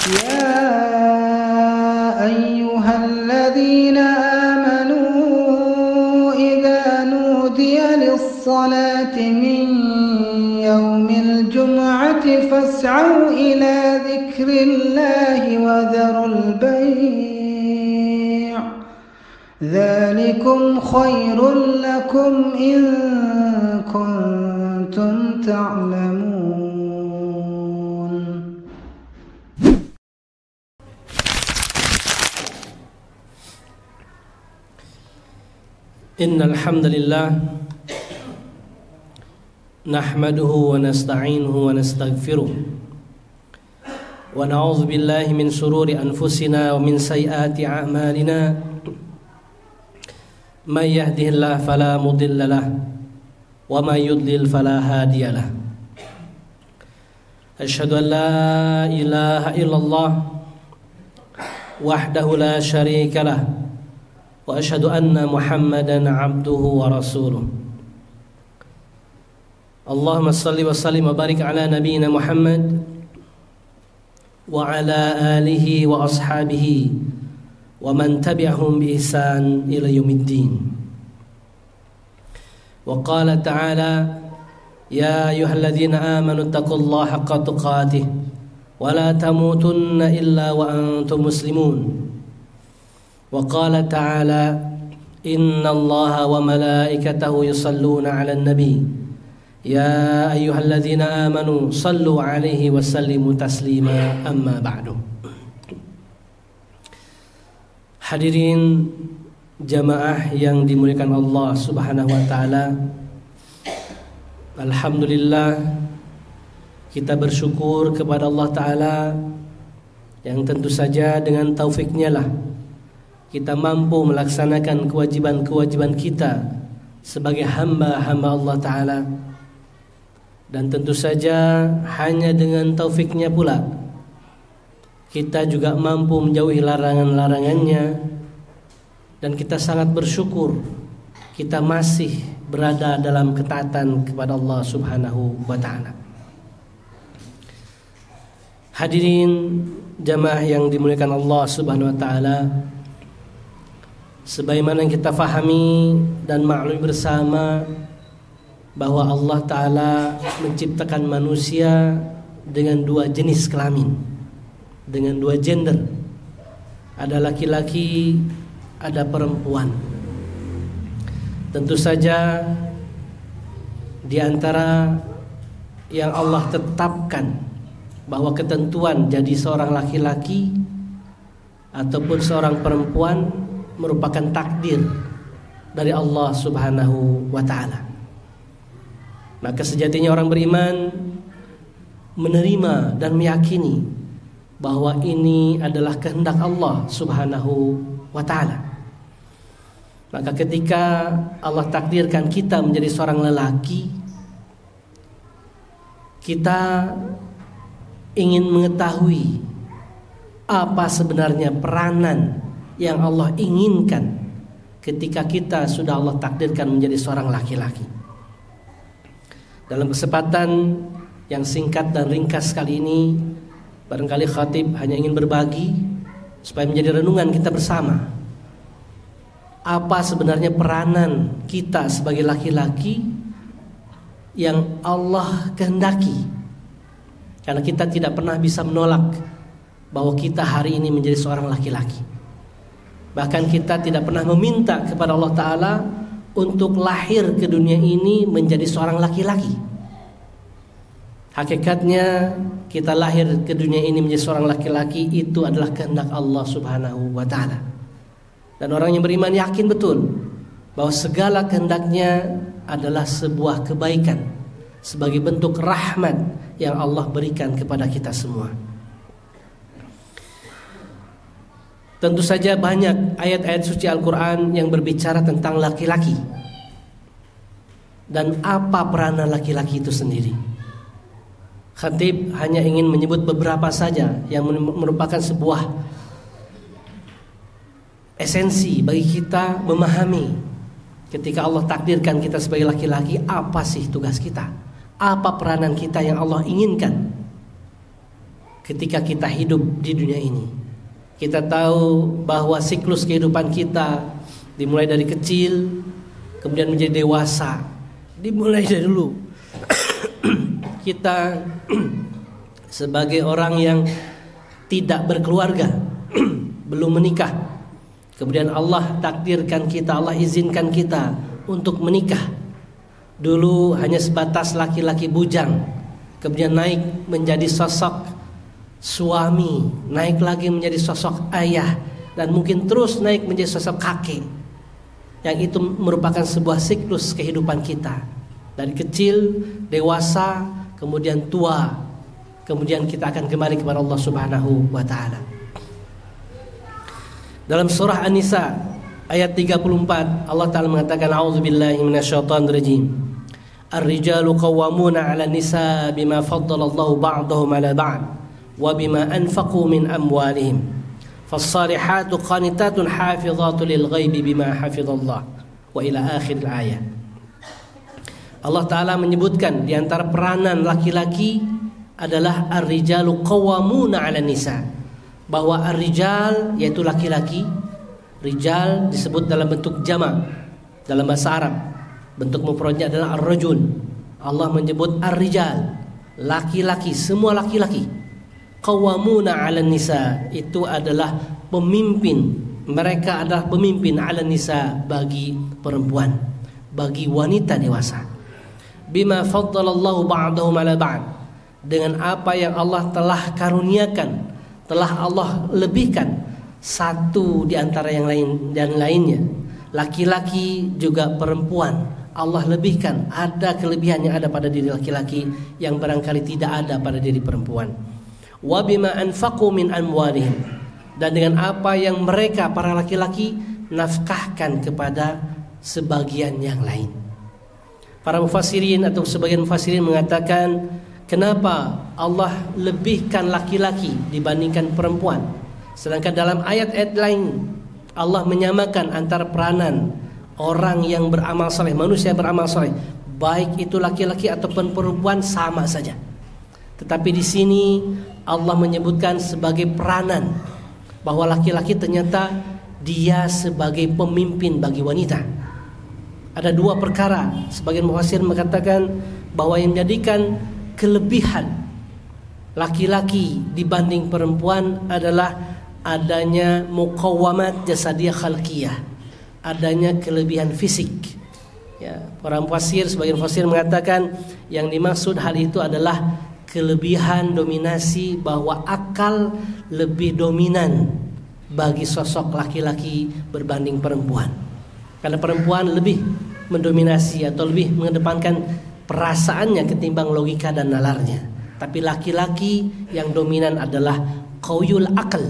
يا أيها الذين آمنوا إذا نودي للصلاة من يوم الجمعة فاسعوا إلى ذكر الله وذروا البيع ذلكم خير لكم إن كنتم تعلمون. إن الحمد لله نحمده ونستعينه ونستغفره ونعوذ بالله من شرور أنفسنا ومن سيئات أعمالنا من يهده الله فلا مضل له ومن يضلل فلا هادي له أشهد أن لا إله إلا الله وحده لا شريك له وأشهد أن محمدا عبده ورسوله اللهم صل وسلم وبارك على نبينا محمد وعلى آله وأصحابه ومن تبعهم بإحسان إلى يوم الدين. وقال تعالى يا أيها الذين آمنوا اتقوا الله حق تقاته ولا تموتن إلا وأنتم مسلمون. وقال تعالى إن الله وملائكته يصلون على النبي يا أيها الذين آمنوا صلوا عليه وسلموا تسليما أما بعد. Hadirin jamaah yang dimuliakan Allah Subhanahu wa taala, alhamdulillah kita bersyukur kepada Allah taala yang tentu saja dengan taufiknya lah kita mampu melaksanakan kewajiban-kewajiban kita sebagai hamba-hamba Allah taala. Dan tentu saja hanya dengan taufiknya pula kita juga mampu menjauhi larangan-larangannya. Dan kita sangat bersyukur kita masih berada dalam ketaatan kepada Allah Subhanahu wa ta'ala. Hadirin jamaah yang dimuliakan Allah Subhanahu wa ta'ala, sebagaimana yang kita fahami dan maklumi bersama bahwa Allah Ta'ala menciptakan manusia dengan dua jenis kelamin, dengan dua gender. Ada laki-laki, ada perempuan. Tentu saja di antara yang Allah tetapkan bahwa ketentuan jadi seorang laki-laki ataupun seorang perempuan merupakan takdir dari Allah Subhanahu wa ta'ala. Maka sejatinya orang beriman menerima dan meyakini bahwa ini adalah kehendak Allah Subhanahu wa ta'ala. Maka ketika Allah takdirkan kita menjadi seorang lelaki, kita ingin mengetahui apa sebenarnya peranan yang Allah inginkan ketika kita sudah Allah takdirkan menjadi seorang laki-laki. Dalam kesempatan yang singkat dan ringkas kali ini, barangkali khatib hanya ingin berbagi supaya menjadi renungan kita bersama. Apa sebenarnya peranan kita sebagai laki-laki yang Allah kehendaki? Karena kita tidak pernah bisa menolak bahwa kita hari ini menjadi seorang laki-laki. Bahkan kita tidak pernah meminta kepada Allah Ta'ala untuk lahir ke dunia ini menjadi seorang laki-laki. Hakikatnya kita lahir ke dunia ini menjadi seorang laki-laki itu adalah kehendak Allah Subhanahu wa ta'ala. Dan orang yang beriman yakin betul bahwa segala kehendaknya adalah sebuah kebaikan, sebagai bentuk rahmat yang Allah berikan kepada kita semua. Tentu saja banyak ayat-ayat suci Al-Quran yang berbicara tentang laki-laki dan apa peranan laki-laki itu sendiri. Khatib hanya ingin menyebut beberapa saja yang merupakan sebuah esensi bagi kita memahami ketika Allah takdirkan kita sebagai laki-laki, apa sih tugas kita, apa peranan kita yang Allah inginkan ketika kita hidup di dunia ini. Kita tahu bahwa siklus kehidupan kita dimulai dari kecil, kemudian menjadi dewasa. Dimulai dari dulu kita sebagai orang yang tidak berkeluarga, belum menikah. Kemudian Allah takdirkan kita, Allah izinkan kita untuk menikah. Dulu hanya sebatas laki-laki bujang, kemudian naik menjadi sosok suami, naik lagi menjadi sosok ayah, dan mungkin terus naik menjadi sosok kakek. Yang itu merupakan sebuah siklus kehidupan kita. Dari kecil, dewasa, kemudian tua, kemudian kita akan kembali kepada Allah Subhanahu wa ta'ala. Dalam surah An-Nisa ayat 34, Allah Ta'ala mengatakan, A'udzubillahi minasyaitonir rajim. Ar-rijalu qawwamuna 'alan nisa bima faddalallahu ba'dahum 'ala ba'd wa bima anfaqu min amwalihim. فالصالحات قانتات حافظات للغيب بما حفظ الله وإلى آخر الآية. Allah Ta'ala menyebutkan di antara peranan laki-laki adalah ar-rijalu qawwamuna 'ala nisa, bahwa ar-rijal yaitu laki-laki. Rijal disebut dalam bentuk jamak dalam bahasa Arab, bentuk mufradnya adalah ar-rajul. Allah menyebut ar-rijal, laki-laki, semua laki-laki. Qawwamuna 'alan nisa, itu adalah pemimpin. Mereka adalah pemimpin 'alan nisa, bagi perempuan, bagi wanita dewasa. Bima faddalallahu ba'dahum 'ala ba'd, dengan apa yang Allah telah karuniakan, telah Allah lebihkan satu di antara yang lain dan lainnya. Laki-laki juga perempuan Allah lebihkan, ada kelebihan yang ada pada diri laki-laki yang barangkali tidak ada pada diri perempuan. Wa bima anfaqu min amwalihim, dan dengan apa yang mereka para laki-laki nafkahkan kepada sebagian yang lain. Para mufassirin atau sebagian mufassirin mengatakan, kenapa Allah lebihkan laki-laki dibandingkan perempuan, sedangkan dalam ayat-ayat lain Allah menyamakan antara peranan orang yang beramal saleh, manusia yang beramal saleh, baik itu laki-laki ataupun perempuan sama saja. Tetapi di sini Allah menyebutkan sebagai peranan bahwa laki-laki ternyata dia sebagai pemimpin bagi wanita. Ada dua perkara, sebagian mufassir mengatakan bahwa yang menjadikan kelebihan laki-laki dibanding perempuan adalah adanya muqawwamat jasadiyah khalqiyah, adanya kelebihan fisik. Ya, para mufassir, sebagian mufassir mengatakan yang dimaksud hal itu adalah kelebihan dominasi, bahwa akal lebih dominan bagi sosok laki-laki berbanding perempuan. Karena perempuan lebih mendominasi atau lebih mengedepankan perasaannya ketimbang logika dan nalarnya. Tapi laki-laki yang dominan adalah qawyul akal,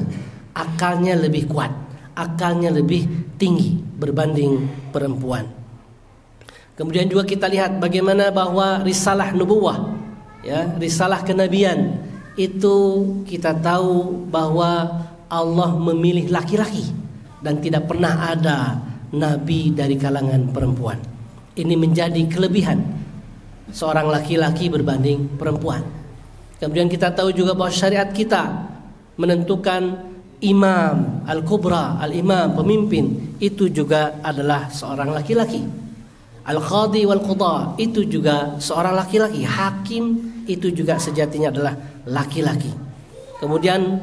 akalnya lebih kuat, akalnya lebih tinggi berbanding perempuan. Kemudian juga kita lihat bagaimana bahwa risalah nubuwah, ya, risalah kenabian itu kita tahu bahwa Allah memilih laki-laki dan tidak pernah ada nabi dari kalangan perempuan. Ini menjadi kelebihan seorang laki-laki berbanding perempuan. Kemudian kita tahu juga bahwa syariat kita menentukan imam al-kubra, al-imam, pemimpin, itu juga adalah seorang laki-laki. Al-qadhi wal qudha, itu juga seorang laki-laki. Hakim itu juga sejatinya adalah laki-laki. Kemudian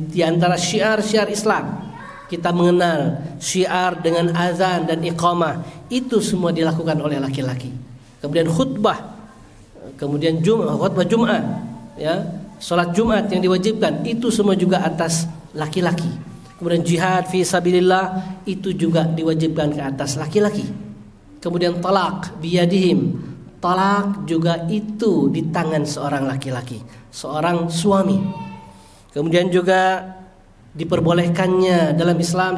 di antara syiar-syiar Islam, kita mengenal syiar dengan azan dan iqamah, itu semua dilakukan oleh laki-laki. Kemudian khutbah, kemudian khutbah Jumat, ya, salat Jumat yang diwajibkan, itu semua juga atas laki-laki. Kemudian jihad fi sabilillah, itu juga diwajibkan ke atas laki-laki. Kemudian talak biyadihim, talak juga itu di tangan seorang laki-laki, seorang suami. Kemudian juga diperbolehkannya dalam Islam,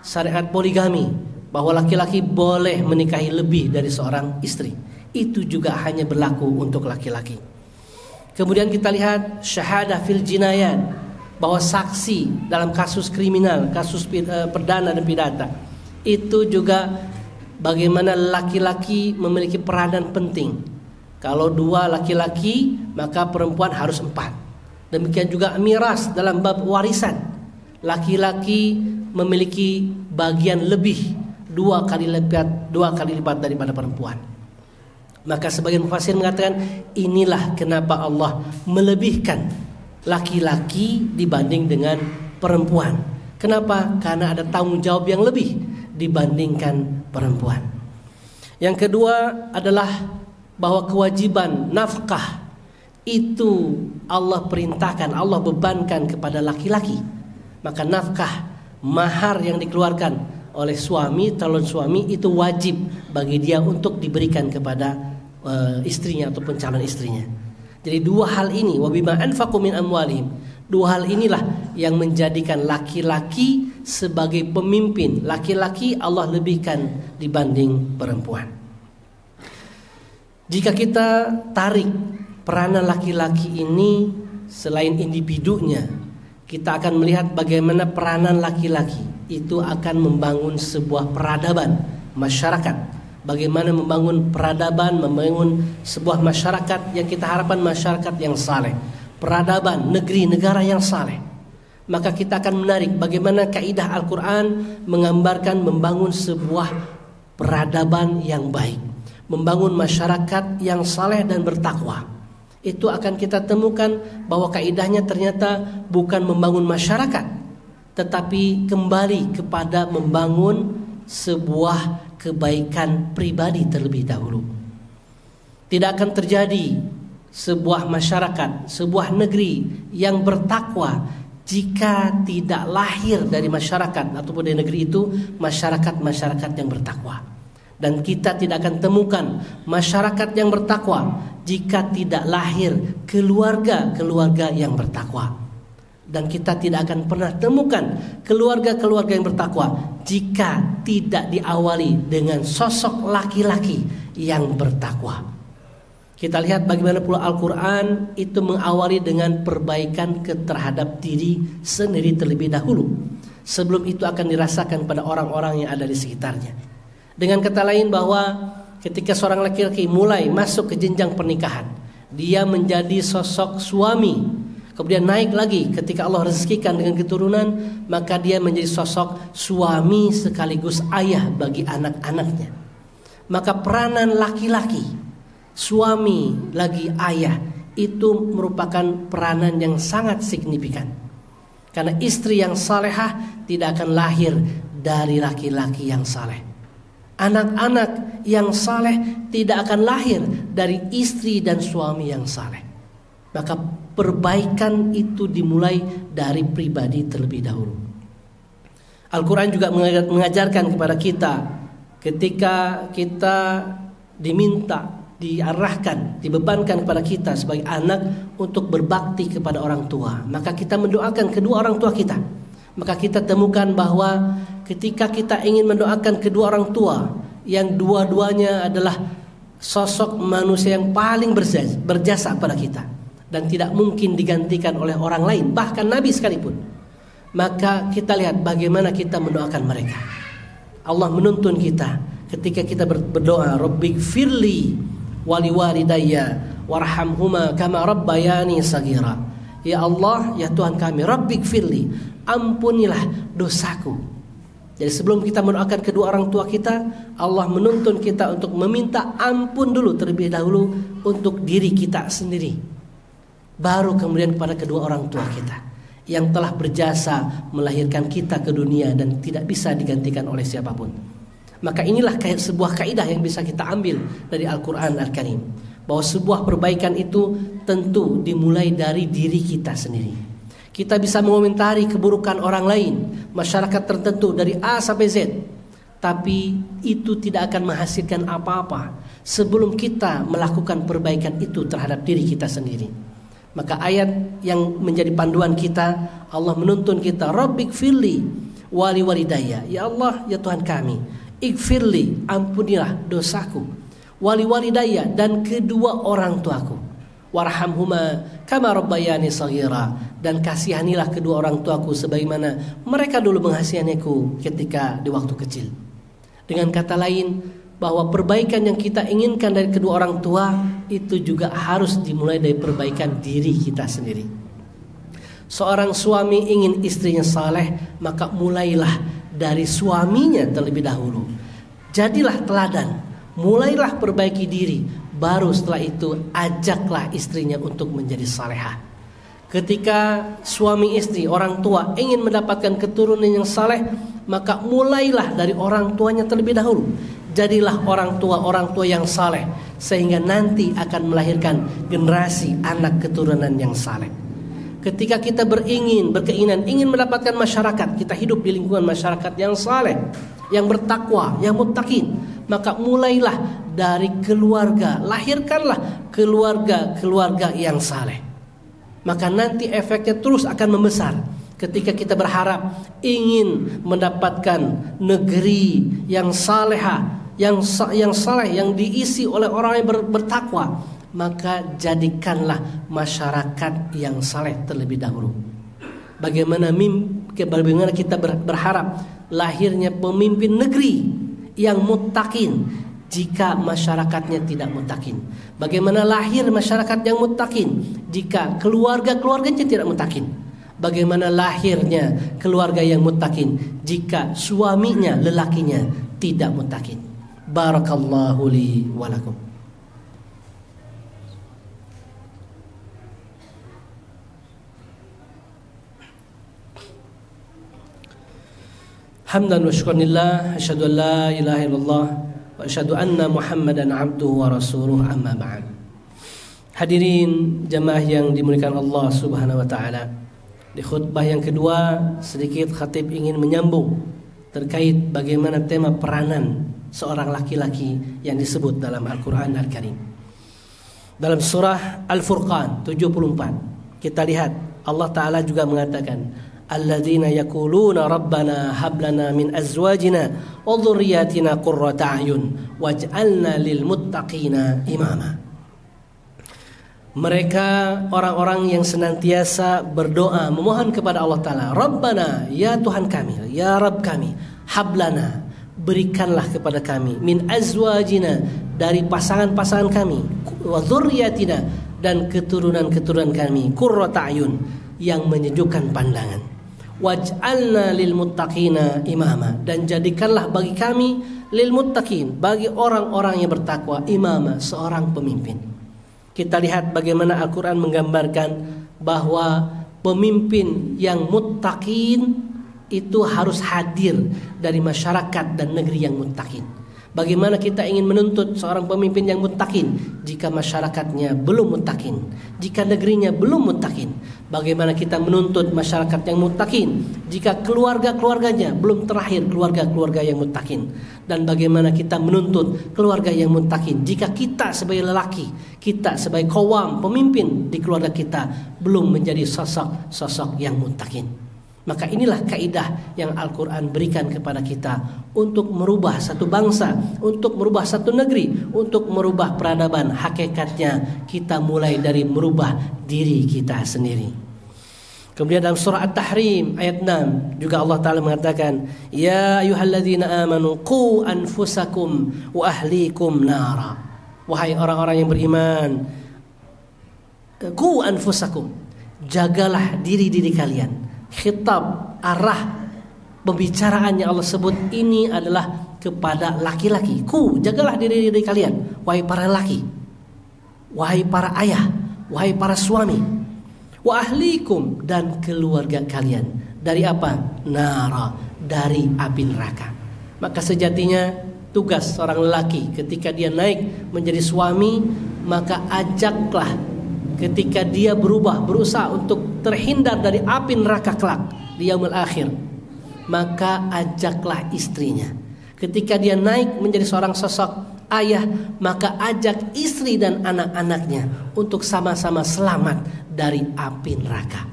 syariat poligami, bahwa laki-laki boleh menikahi lebih dari seorang istri. Itu juga hanya berlaku untuk laki-laki. Kemudian kita lihat syahadah fil jinayat, bahwa saksi dalam kasus kriminal, kasus perdana dan pidana, itu juga bagaimana laki-laki memiliki peranan penting. Kalau 2 laki-laki, maka perempuan harus 4. Demikian juga miras dalam bab warisan. Laki-laki memiliki bagian lebih 2 kali lipat daripada perempuan. Maka sebagian mufassir mengatakan inilah kenapa Allah melebihkan laki-laki dibanding dengan perempuan. Kenapa? Karena ada tanggung jawab yang lebih dibandingkan perempuan. Yang kedua adalah bahwa kewajiban nafkah itu Allah perintahkan, Allah bebankan kepada laki-laki. Maka nafkah, mahar yang dikeluarkan oleh suami, calon suami itu wajib bagi dia untuk diberikan kepada istrinya ataupun calon istrinya. Jadi 2 hal ini, wa bima anfaqu min amwalihim, 2 hal inilah yang menjadikan laki-laki sebagai pemimpin. Laki-laki Allah lebihkan dibanding perempuan. Jika kita tarik peranan laki-laki ini selain individunya, kita akan melihat bagaimana peranan laki-laki itu akan membangun sebuah peradaban masyarakat. Bagaimana membangun peradaban, membangun sebuah masyarakat yang kita harapkan masyarakat yang saleh. Peradaban negeri negara yang saleh. Maka kita akan menarik bagaimana kaidah Al-Quran menggambarkan membangun sebuah peradaban yang baik, membangun masyarakat yang saleh dan bertakwa. Itu akan kita temukan bahwa kaidahnya ternyata bukan membangun masyarakat, tetapi kembali kepada membangun sebuah kebaikan pribadi terlebih dahulu. Tidak akan terjadi sebuah masyarakat, sebuah negeri yang bertakwa jika tidak lahir dari masyarakat ataupun dari negeri itu masyarakat-masyarakat yang bertakwa. Dan kita tidak akan temukan masyarakat yang bertakwa jika tidak lahir keluarga-keluarga yang bertakwa. Dan kita tidak akan pernah temukan keluarga-keluarga yang bertakwa jika tidak diawali dengan sosok laki-laki yang bertakwa. Kita lihat bagaimana pula Al-Quran itu mengawali dengan perbaikan terhadap diri sendiri terlebih dahulu, sebelum itu akan dirasakan pada orang-orang yang ada di sekitarnya. Dengan kata lain bahwa ketika seorang laki-laki mulai masuk ke jenjang pernikahan, dia menjadi sosok suami. Kemudian naik lagi ketika Allah rezekikan dengan keturunan, maka dia menjadi sosok suami sekaligus ayah bagi anak-anaknya. Maka peranan laki-laki, suami lagi ayah, itu merupakan peranan yang sangat signifikan. Karena istri yang salehah tidak akan lahir dari laki-laki yang saleh. Anak-anak yang saleh tidak akan lahir dari istri dan suami yang saleh. Maka perbaikan itu dimulai dari pribadi terlebih dahulu. Al-Quran juga mengajarkan kepada kita, ketika kita diminta, diarahkan, dibebankan kepada kita sebagai anak untuk berbakti kepada orang tua, maka kita mendoakan kedua orang tua kita. Maka kita temukan bahwa ketika kita ingin mendoakan kedua orang tua yang dua-duanya adalah sosok manusia yang paling berjasa pada kita dan tidak mungkin digantikan oleh orang lain, bahkan Nabi sekalipun, maka kita lihat bagaimana kita mendoakan mereka. Allah menuntun kita ketika kita berdoa, Rabbighfirli wali walidayya warhamhuma kama rabbayani saghira. Ya Allah, ya Tuhan kami, Rabbighfirli, ampunilah dosaku. Jadi sebelum kita mendoakan kedua orang tua kita, Allah menuntun kita untuk meminta ampun dulu terlebih dahulu untuk diri kita sendiri, baru kemudian kepada kedua orang tua kita yang telah berjasa melahirkan kita ke dunia dan tidak bisa digantikan oleh siapapun. Maka inilah sebuah kaidah yang bisa kita ambil dari Al-Quran Al-Karim, bahwa sebuah perbaikan itu tentu dimulai dari diri kita sendiri. Kita bisa mengomentari keburukan orang lain, masyarakat tertentu dari A sampai Z, tapi itu tidak akan menghasilkan apa-apa sebelum kita melakukan perbaikan itu terhadap diri kita sendiri. Maka ayat yang menjadi panduan kita, Allah menuntun kita, Rabbighfirli wali walidayya, ya Allah, ya Tuhan kami, Ighfirli, ampunilah dosaku, wali walidayya, dan kedua orang tuaku, warhamhuma kama rabbayani saghira, dan kasihanilah kedua orang tuaku sebagaimana mereka dulu mengasihaniku ketika di waktu kecil. Dengan kata lain, bahwa perbaikan yang kita inginkan dari kedua orang tua itu juga harus dimulai dari perbaikan diri kita sendiri. Seorang suami ingin istrinya saleh, maka mulailah dari suaminya terlebih dahulu. Jadilah teladan, mulailah perbaiki diri, baru setelah itu ajaklah istrinya untuk menjadi salehah. Ketika suami istri, orang tua ingin mendapatkan keturunan yang saleh, maka mulailah dari orang tuanya terlebih dahulu. Jadilah orang tua yang saleh, sehingga nanti akan melahirkan generasi anak keturunan yang saleh. Ketika kita berkeinginan ingin mendapatkan masyarakat, kita hidup di lingkungan masyarakat yang saleh, yang bertakwa, yang muttaqin, maka mulailah dari keluarga, lahirkanlah keluarga yang saleh. Maka nanti efeknya terus akan membesar. Ketika kita berharap ingin mendapatkan negeri yang salehah, yang saleh, yang diisi oleh orang yang bertakwa, maka jadikanlah masyarakat yang saleh terlebih dahulu. Bagaimana kita berharap lahirnya pemimpin negeri yang muttaqin jika masyarakatnya tidak muttaqin? Bagaimana lahir masyarakat yang muttaqin jika keluarga-keluarganya tidak muttaqin? Bagaimana lahirnya keluarga yang muttaqin jika suaminya, lelakinya tidak muttaqin? Barakallahu li wa lakum. Hamdan wa syukranillah, asyhadu an la ilaha illallah wa asyhadu anna Muhammadan abduhu wa rasuluh, amma ba'd. Hadirin jamaah yang dimuliakan Allah Subhanahu wa taala. Di khutbah yang kedua sedikit khatib ingin menyambung terkait bagaimana tema peranan seorang laki-laki yang disebut dalam Al-Quran Al-Karim. Dalam surah Al-Furqan 74 kita lihat Allah Ta'ala juga mengatakan, alladzina yaquluna rabbana hab lana min azwajina wa dhurriyyatina qurrata a'yun waj'alna lil muttaqina imama. Mereka orang-orang yang senantiasa berdoa memohon kepada Allah Ta'ala, Rabbana, ya Tuhan kami, ya Rabb kami, hablana, berikanlah kepada kami, min azwajina, dari pasangan-pasangan kami, wa dzurriyyatina, dan keturunan-keturunan kami, qurrata a'yun, yang menyejukkan pandangan, waj'alna lil muttaqina imama, dan jadikanlah bagi kami lil muttaqin, bagi orang-orang yang bertakwa, imama, seorang pemimpin. Kita lihat bagaimana Al-Quran menggambarkan bahwa pemimpin yang muttaqin itu harus hadir dari masyarakat dan negeri yang muttaqin. Bagaimana kita ingin menuntut seorang pemimpin yang muttaqin jika masyarakatnya belum muttaqin, jika negerinya belum muttaqin? Bagaimana kita menuntut masyarakat yang muttaqin jika keluarga-keluarganya belum terlahir keluarga-keluarga yang muttaqin? Dan bagaimana kita menuntut keluarga yang muttaqin jika kita sebagai lelaki, kita sebagai qawam, pemimpin di keluarga kita belum menjadi sosok yang muttaqin? Maka inilah kaidah yang Al-Quran berikan kepada kita untuk merubah satu bangsa, untuk merubah satu negeri, untuk merubah peradaban. Hakikatnya kita mulai dari merubah diri kita sendiri. Kemudian dalam surah At-Tahrim ayat 6 juga Allah Ta'ala mengatakan, ya ayyuhalladzina amanu qu anfusakum wa ahlikum nara. Wahai orang-orang yang beriman, qu anfusakum, jagalah diri-diri kalian. Khitab, arah pembicaraan yang Allah sebut ini adalah kepada laki-laki. Jagalah diri-diri kalian, wahai para laki, wahai para ayah, wahai para suami. Wa ahlikum, dan keluarga kalian. Dari apa? Nara, dari api neraka. Maka sejatinya tugas seorang lelaki ketika dia naik menjadi suami, maka ajaklah ketika dia berusaha untuk terhindar dari api neraka kelak di yaumul akhir, maka ajaklah istrinya. Ketika dia naik menjadi seorang sosok ayah, maka ajak istri dan anak-anaknya untuk sama-sama selamat dari api neraka.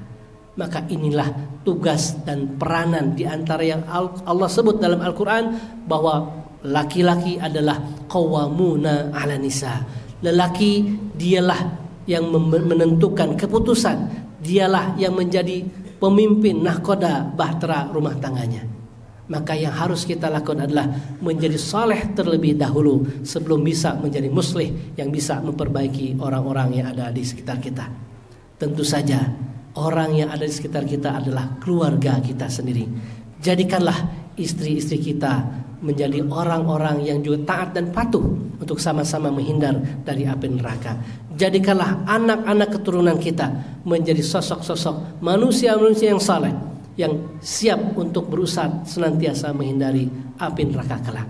Maka inilah tugas dan peranan di antara yang Allah sebut dalam Al-Quran, bahwa laki-laki adalah qawwamuna 'ala nisa. Lelaki dialah yang menentukan keputusan, dialah yang menjadi pemimpin nahkoda bahtera rumah tangganya. Maka yang harus kita lakukan adalah menjadi saleh terlebih dahulu sebelum bisa menjadi muslih yang bisa memperbaiki orang-orang yang ada di sekitar kita. Tentu saja orang yang ada di sekitar kita adalah keluarga kita sendiri. Jadikanlah istri-istri kita menjadi orang-orang yang juga taat dan patuh untuk sama-sama menghindar dari api neraka. Jadikanlah anak-anak keturunan kita menjadi sosok-sosok manusia-manusia yang saleh, yang siap untuk berusaha senantiasa menghindari api neraka kelak.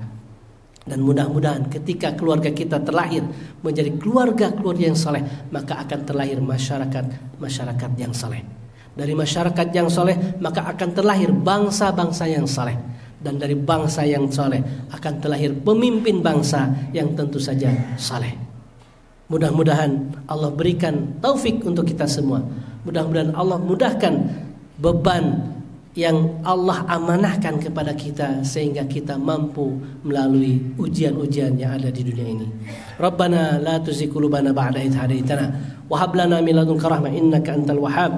Dan mudah-mudahan ketika keluarga kita terlahir menjadi keluarga-keluarga yang saleh, maka akan terlahir masyarakat yang saleh. Dari masyarakat yang saleh maka akan terlahir bangsa-bangsa yang saleh. Dan dari bangsa yang saleh akan terlahir pemimpin bangsa yang tentu saja saleh. Mudah-mudahan Allah berikan taufik untuk kita semua. Mudah-mudahan Allah mudahkan beban yang Allah amanahkan kepada kita sehingga kita mampu melalui ujian-ujian yang ada di dunia ini. Rabbana la tuzigh qulubana ba'da idh hadaitana wa hab lana min ladunka rahmah innaka antal wahhab.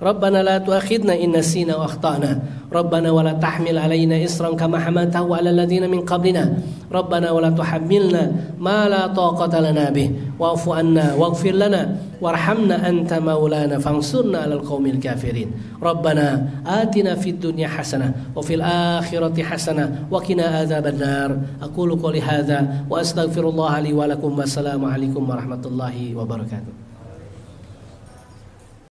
Rabbana la tu'akhidna in nasina wa akhtana. Rabbana wa la tahmil alaina isran kama hamaltahu 'ala alladziina min qablina. Rabbana wa la tuhammilna ma la taqata lana bih. Wa'fu 'anna waghfir lana warhamna anta maulana fansurna 'alal qaumil kafirin. Rabbana atina fid dunya hasanah wa fil akhirati hasanah wa qina adzabannar. Aqulu qouli hadza wa astaghfirullah li wa lakum. Wassalamu alaikum warahmatullahi wabarakatuh.